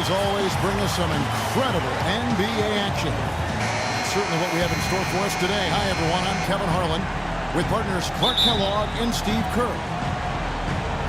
as always, bring us some incredible NBA action. That's certainly what we have in store for us today. Hi, everyone. I'm Kevin Harlan with partners Clark Kellogg and Steve Kerr.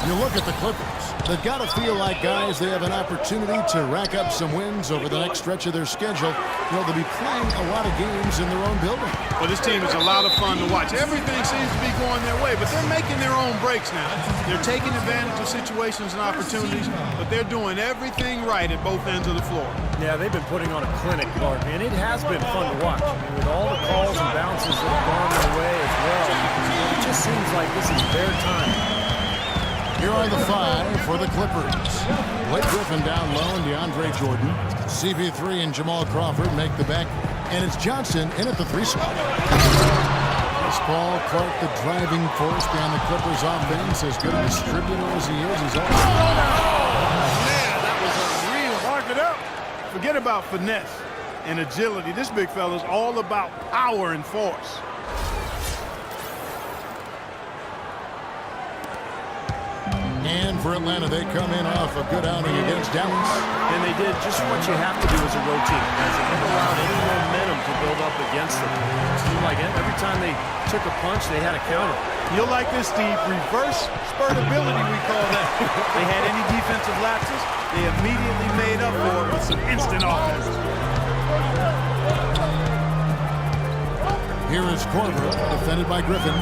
You look at the Clippers. They've got to feel like, guys, they have an opportunity to rack up some wins over the next stretch of their schedule. You know, they'll be playing a lot of games in their own building. Well, this team is a lot of fun to watch. Everything seems to be going their way, but they're making their own breaks now. They're taking advantage of situations and opportunities, but they're doing everything right at both ends of the floor. Yeah, they've been putting on a clinic, Clark, and it has been fun to watch. I mean, with all the calls and bounces that have gone their way as well, it just seems like this is their time. Here are the five for the Clippers. Blake Griffin down low and DeAndre Jordan. CP3 and Jamal Crawford make the back. And it's Johnson in at the 3 spot. Chris Paul, Clark, the driving force behind the Clippers offense. As good a distributor as he is, he's also... Man, that was unreal. Mark it up. Forget about finesse and agility. This big fella's all about power and force. And for Atlanta, they come in off a good outing against Dallas. And they did just what you have to do as a road team, as they never allowed any momentum to build up against them. It seemed like every time they took a punch, they had a counter. You'll like this, Steve. Reverse spurtability, we call that. They had any defensive lapses, they immediately made up for it with some instant offense. Here is Korver, defended by Griffin.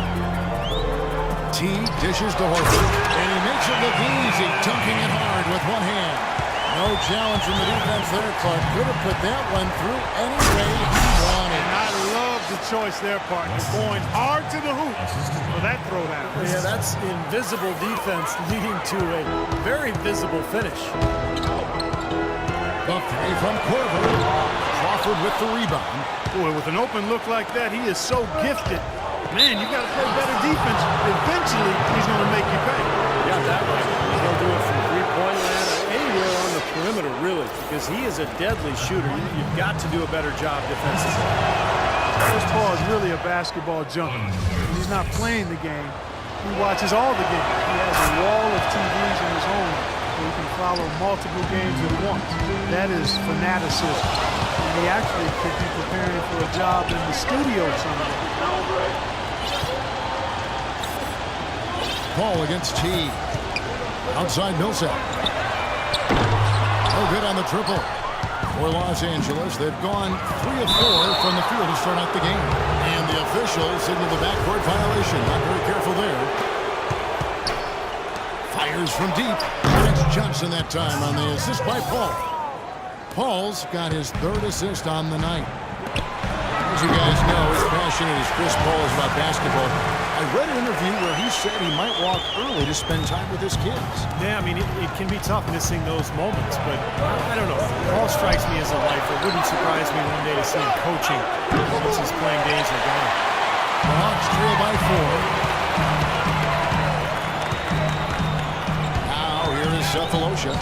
Teague dishes to Horford, and he makes it look easy, dunking it hard with one hand. No challenge from the defense there. Clark could have put that one through any way he wanted. And I love the choice there, partner, going hard to the hoop for that throwdown. Yeah, that's invisible defense leading to a very visible finish. The three from Korver. Crawford with the rebound. Boy, with an open look like that, he is so gifted. Man, you got to play better defense. Eventually, he's going to make you pay. Yeah, that way. He'll do it from three-point land or anywhere on the perimeter, really, because he is a deadly shooter. You've got to do a better job defensively. Chris Paul is really a basketball junkie. He's not playing the game. He watches all the games. He has a wall of TVs in his home where he can follow multiple games at once. That is fanaticism. And he actually could be preparing for a job in the studio someday. Paul against Teague. Outside Millsap. No good on the triple. For Los Angeles, they've gone 3 of 4 from the field to start out the game. And the officials signal the backcourt violation. Not very careful there. Fires from deep. And it's Johnson that time on the assist by Paul. Paul's got his 3rd assist on the night. As you guys know, as passionate as Chris Paul is about basketball, I read an interview where he said he might walk early to spend time with his kids. Yeah, I mean, it can be tough missing those moments, but I don't know. Paul strikes me as a lifer. It wouldn't surprise me one day to see him coaching once his playing days are gone. The Hawks trail by 4. Now here is Cephalosha.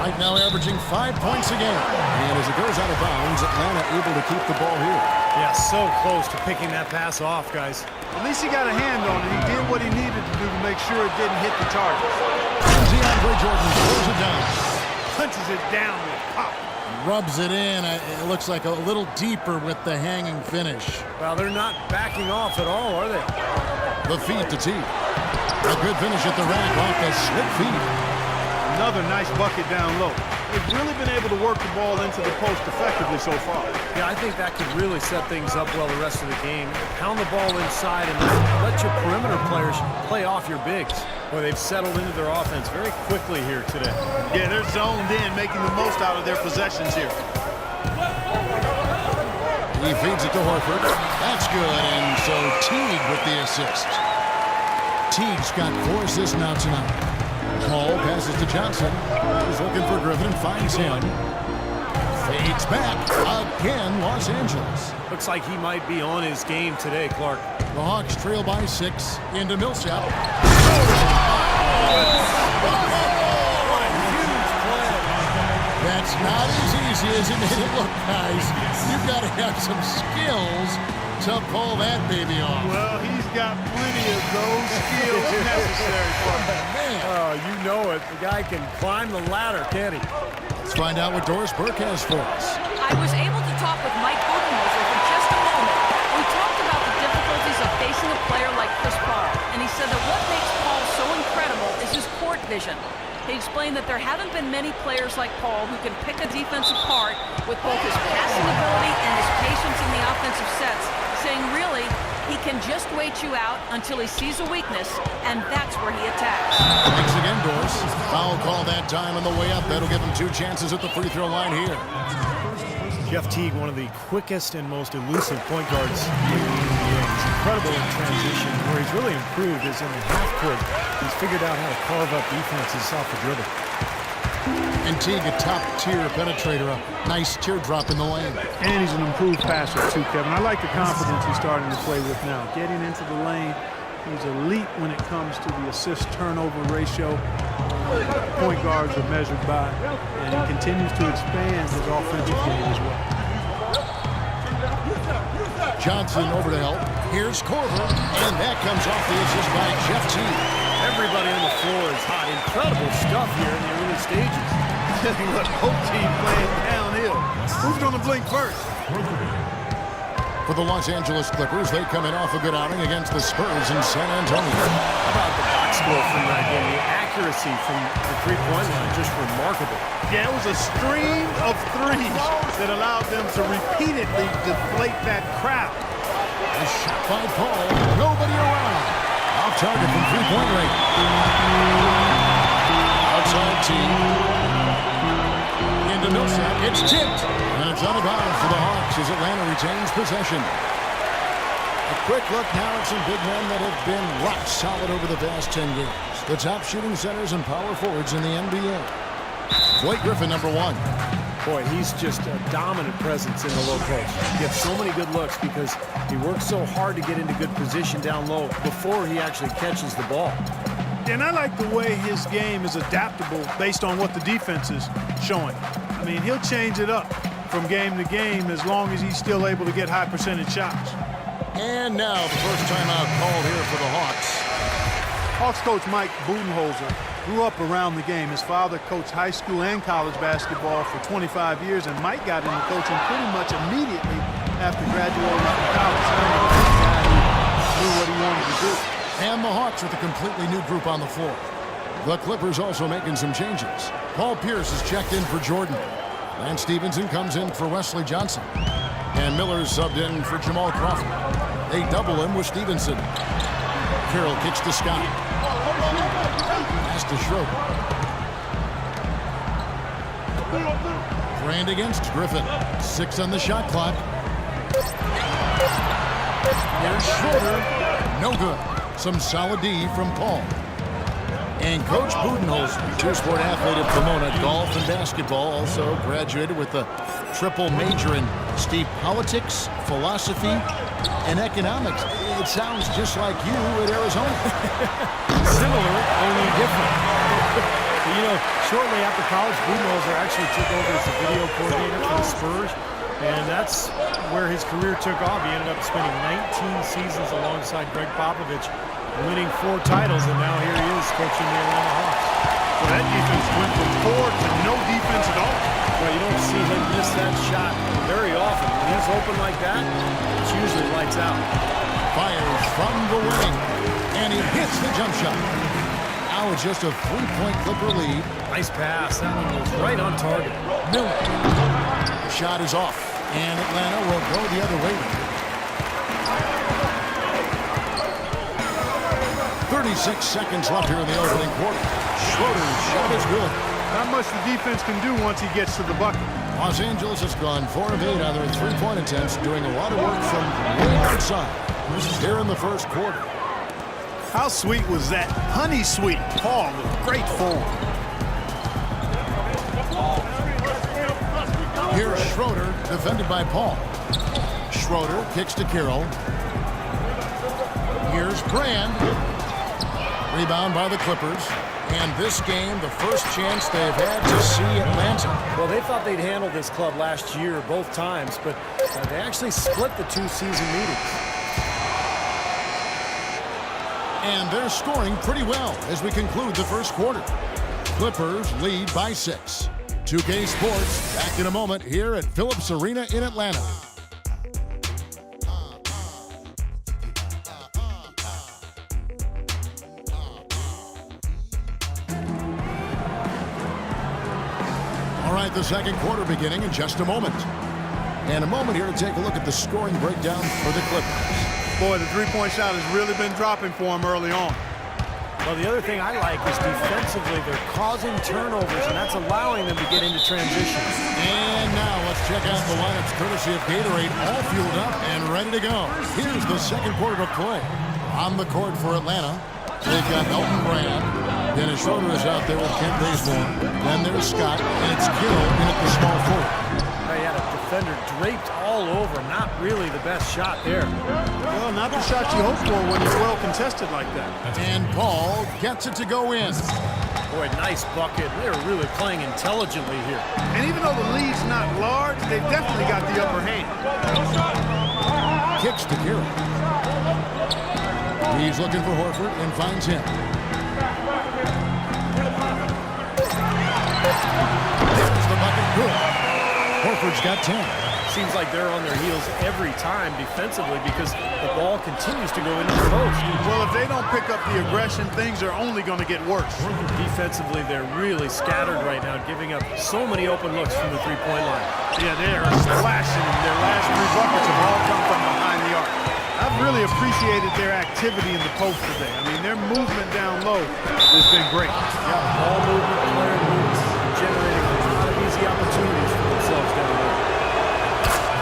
Right now averaging 5 points a game. And as it goes out of bounds, Atlanta able to keep the ball here. Yeah, so close to picking that pass off, guys. At least he got a hand on it. He did what he needed to do to make sure it didn't hit the target. And DeAndre Jordan throws it down. Punches it down with pop. Rubs it in. It looks like a little deeper with the hanging finish. Well, they're not backing off at all, are they? The feed to Teague. A good finish at the rack off the slip feed. Another nice bucket down low. They've really been able to work the ball into the post effectively so far. Yeah, I think that could really set things up well the rest of the game. Pound the ball inside and let your perimeter players play off your bigs. Boy, they've settled into their offense very quickly here today. Yeah, they're zoned in, making the most out of their possessions here. He feeds it to Horford. That's good, and so Teague with the assist. Teague's got 4 assists now tonight. Paul passes to Johnson. He's looking for Griffin, finds him. Fades back. Again, Los Angeles. Looks like he might be on his game today, Clark. The Hawks trail by 6 into Millsap. What a huge play. That's not as easy as it made it look, guys. You've got to have some skills to pull that baby off. Well, he's got plenty of those skills necessary for him. Man. Oh, you know it. The guy can climb the ladder, can't he? Let's find out what Doris Burke has for us. I was able to talk with Mike Budenholzer for just a moment. We talked about the difficulties of facing a player like Chris Paul, and he said that what makes Paul so incredible is his court vision. He explained that there haven't been many players like Paul who can pick a defense apart with both his passing ability and his patience in the offensive sets, saying really, he can just wait you out until he sees a weakness, and that's where he attacks. Thanks again, Doris. Foul call that time on the way up. That'll give him 2 chances at the free throw line here. Jeff Teague, one of the quickest and most elusive point guards in the NBA. He's incredible in transition. Where he's really improved is in the half court. He's figured out how to carve up defenses off the dribble. And Teague, a top-tier penetrator, a nice teardrop in the lane. And he's an improved passer too, Kevin. I like the confidence he's starting to play with now. Getting into the lane, he's elite when it comes to the assist-turnover ratio. Point guards are measured by, and he continues to expand his offensive game as well. Johnson over to help. Here's Korver, and that comes off the assist by Jeff Teague. Everybody on the floor is hot. Incredible stuff here in the early stages. Look, both teams playing downhill. Who's going to blink first? For the Los Angeles Clippers, they come in off a good outing against the Spurs in San Antonio. How about the box score from that game? The accuracy from the three-point line, just remarkable. Yeah, it was a stream of threes that allowed them to repeatedly deflate that crowd. A shot by Paul. Nobody around. Off target from three-point range. Outside team. Into Millsap. It's tipped. And it's out of bounds for the Hawks as Atlanta retains possession. A quick look now at some big men that have been rock solid over the past 10 games. The top shooting centers and power forwards in the NBA. Blake Griffin, number 1. Boy, he's just a dominant presence in the low post. He gets so many good looks because he works so hard to get into good position down low before he actually catches the ball. And I like the way his game is adaptable based on what the defense is showing. I mean, he'll change it up from game to game as long as he's still able to get high percentage shots. And now the first timeout called here for the Hawks. Hawks coach Mike Budenholzer grew up around the game. His father coached high school and college basketball for 25 years, and Mike got into coaching pretty much immediately after graduating from college. So he was a guy who knew what he wanted to do. And the Hawks with a completely new group on the floor. The Clippers also making some changes. Paul Pierce is checked in for Jordan. Lance Stevenson comes in for Wesley Johnson. And Miller's subbed in for Jamal Crawford. They double him with Stevenson. Carroll kicks to Scott. Pass to Schroeder. Brand against Griffin. 6 on the shot clock. Here's Schroeder. No good. Some solid D from Paul. And Coach Budenholzer, two-sport athlete at Pomona, golf and basketball, also graduated with a triple major in Steve politics, philosophy, and economics. It sounds just like you at Arizona. Similar, only different. You know, shortly after college, Budenholzer actually took over as a video coordinator for the Spurs, and that's where his career took off. He ended up spending 19 seasons alongside Greg Popovich, winning 4 titles, and now here he is coaching the Atlanta Hawks. Well, that defense went from 4 to no defense at all. Well, you don't see him miss that shot very often. When he's open like that, it's usually lights out. Fires from the wing, and he hits the jump shot. Now it's just a 3-point Clipper lead. Nice pass. That one was right on target. Miller. The shot is off, and Atlanta will go the other way. 36 seconds left here in the opening quarter. Schroeder's shot is good. Not much the defense can do once he gets to the bucket. Los Angeles has gone 4 of 8 on their 3-point attempts, doing a lot of work from way outside. This is here in the first quarter. How sweet was that? Honey sweet. Paul with great form. Here's Schroeder, defended by Paul. Schroeder kicks to Carroll. Here's Brand. Rebound by the Clippers. And this game, the first chance they've had to see Atlanta. Well, they thought they'd handle this club last year both times, but they actually split the 2 season meetings. And they're scoring pretty well as we conclude the first quarter. Clippers lead by 6. 2K Sports, back in a moment here at Phillips Arena in Atlanta. All right, the second quarter beginning in just a moment. And a moment here to take a look at the scoring breakdown for the Clippers. Boy, the three-point shot has really been dropping for him early on. Well, the other thing I like is defensively, they're causing turnovers, and that's allowing them to get into transition. And now let's check out the lineups courtesy of Gatorade, all fueled up and ready to go. Here's the second quarter of play. On the court for Atlanta, they've got Elton Brand. Dennis Schroeder is out there with Kent Bazemore. Then there's Scott, and it's Gill in at the small forward. They had a defender draped all over him. Not really the best shot there. Well, not the shot you hope for when you're well contested like that. And Paul gets it to go in. Boy, nice bucket. They're really playing intelligently here. And even though the lead's not large, they've definitely got the upper hand. Kicks to Gary. He's looking for Horford and finds him. There's the bucket. Good. Horford's got 10. Seems like they're on their heels every time defensively because the ball continues to go into the post. Well, if they don't pick up the aggression, things are only going to get worse. Defensively, they're really scattered right now, giving up so many open looks from the three-point line. Yeah, they are splashing. Their last three buckets have all come from behind the arc. I've really appreciated their activity in the post today. I mean, their movement down low has been great. Yeah, ball movement, player moves, generating a lot of easy opportunities for themselves down there.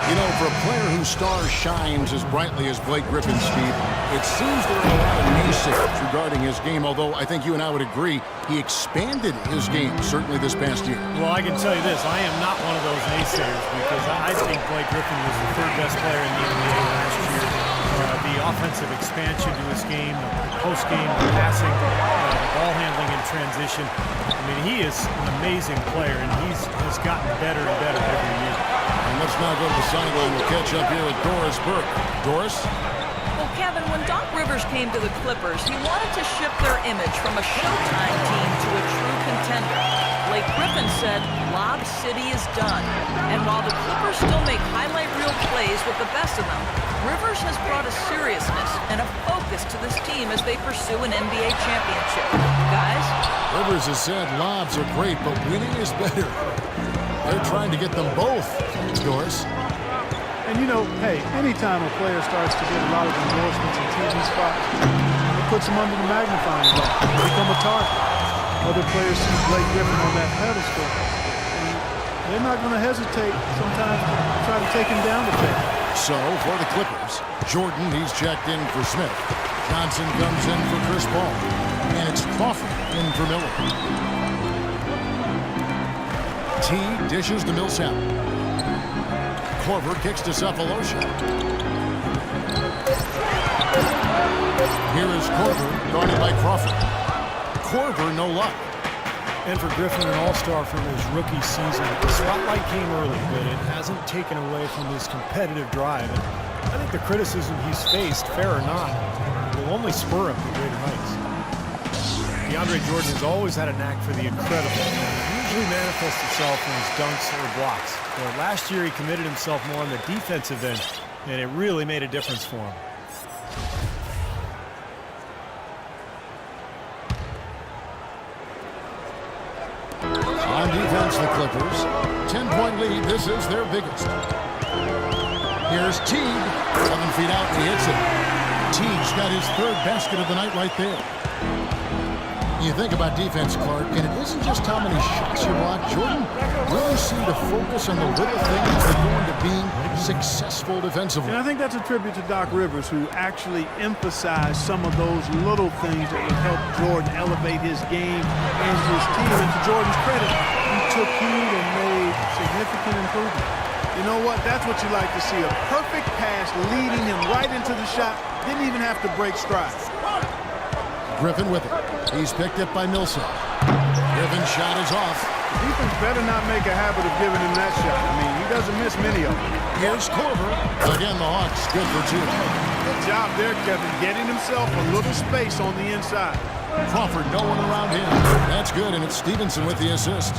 You know, for a player whose star shines as brightly as Blake Griffin, Steve, it seems there are a lot of naysayers regarding his game, although I think you and I would agree he expanded his game, certainly this past year. Well, I can tell you this, I am not one of those naysayers because I think Blake Griffin was the third best player in the NBA last year. The offensive expansion to his game, the post-game, the passing, the ball handling in transition. I mean, he is an amazing player, and has gotten better and better every year. And let's now go to the sideline. We'll catch up here with Doris Burke. Doris? Well, Kevin, when Doc Rivers came to the Clippers, he wanted to shift their image from a Showtime team to a true contender. Blake Griffin said, Lob City is done. And while the Clippers still make highlight reel plays with the best of them, Rivers has brought a seriousness and a focus to this team as they pursue an NBA championship. Guys? Rivers has said lobs are great, but winning is better. They're trying to get them both, Doris. And you know, hey, anytime a player starts to get a lot of endorsements and TV spots, it puts them under the magnifying glass. They become a target. Other players see Blake Griffin on that pedestal, and they're not going to hesitate sometimes to try to take him down the peg. So, for the Clippers, Jordan, he's checked in for Smith. Johnson comes in for Chris Paul. And it's Crawford in for Miller. T dishes to Millsap. Korver kicks to Sefolosha. Here is Korver, guarded by Crawford. Korver, no luck. And for Griffin, an all-star from his rookie season. The spotlight came early, but it hasn't taken away from his competitive drive. And I think the criticism he's faced, fair or not, will only spur him to greater heights. DeAndre Jordan has always had a knack for the incredible. It usually manifests itself in his dunks or blocks. But last year, he committed himself more on the defensive end, and it really made a difference for him. On defense, the Clippers. 10-point lead. This is their biggest. Here's Teague. 7 feet out, and he hits it. Teague's got his third basket of the night right there. You think about defense, Clark, and it isn't just how many shots you block. Jordan really seemed to focus on the little things that go into being successful defensively. And I think that's a tribute to Doc Rivers, who actually emphasized some of those little things that would help Jordan elevate his game and his team. And to Jordan's credit, he took heed and made significant improvement. You know what? That's what you like to see. A perfect pass leading him right into the shot. Didn't even have to break stride. Griffin with it. He's picked up by Millsap. Griffin's shot is off. The defense better not make a habit of giving him that shot. I mean, he doesn't miss many of them. Here's Korver. Again, the Hawks good for 2. Good job there, Kevin, getting himself a little space on the inside. Crawford, no one around him. That's good, and it's Stevenson with the assist.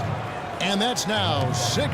And that's now 6